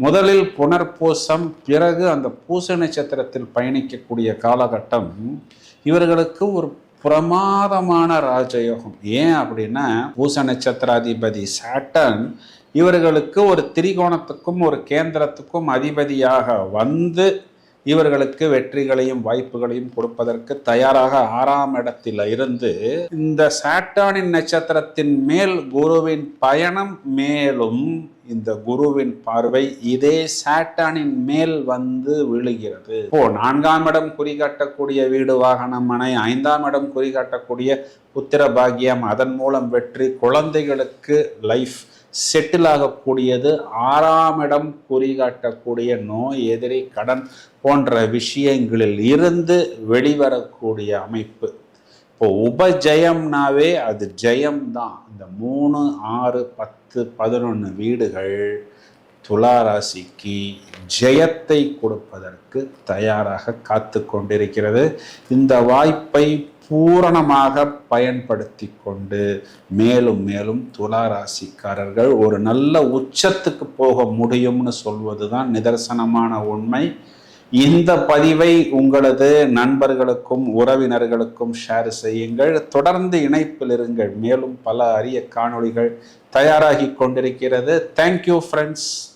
முதலில் புனர்பூசம், பிறகு அந்த பூச நட்சத்திரத்தில் பயணிக்கக்கூடிய காலகட்டம் இவர்களுக்கு ஒரு பிரமாதமான ராஜயோகம். ஏன் அப்படின்னா, பூச நட்சத்திராதிபதி சாட்டர்ன் இவர்களுக்கு ஒரு திரிகோணத்துக்கும் ஒரு கேந்திரத்துக்கும் அதிபதியாக வந்து இவர்களுக்கு வெற்றிகளையும் வாய்ப்புகளையும் கொடுப்பதற்கு தயாராக 6ஆம் இடத்தில் இருந்து இந்த சாட்டர்னின் நட்சத்திரத்தின் மேல் குருவின் பயணம், மேலும் இந்த குருவின் பார்வை இதே சாட்டர்னின் மேல் வந்து விழுகிறது. இப்போ 4ஆம் இடம் குறிகாட்டக்கூடிய வீடு, வாகனம், மனை, 5ஆம் இடம் குறிகாட்டக்கூடிய புத்திர பாக்கியம், அதன் மூலம் வெற்றி, குழந்தைகளுக்கு லைஃப் செட்டில் ஆகக்கூடியது, 6ஆம் இடம் குறிகாட்டக்கூடிய நோய், எதிரி, கடன் போன்ற விஷயங்களில் இருந்து வெளிவரக்கூடிய அமைப்பு. இப்போ உபஜயம்னாவே அது ஜெயம்தான். இந்த 3, 6, 10, 11 வீடுகள் துலா ராசிக்கு ஜெயத்தை கொடுப்பதற்கு தயாராக காத்து கொண்டிருக்கிறது. இந்த வாய்ப்பை பூரணமாக பயன்படுத்தி கொண்டு மேலும் மேலும் துலா ராசிக்காரர்கள் ஒரு நல்ல உச்சத்துக்கு போக முடியும்னு சொல்வதுதான் நிதர்சனமான உண்மை. இந்த பதிவை உங்களது நண்பர்களுக்கும் உறவினர்களுக்கும் ஷேர் செய்யுங்கள். தொடர்ந்து இணைப்பில் இருங்கள். மேலும் பல அரிய காணொளிகள் தயாராகி கொண்டிருக்கிறது. Thank you friends.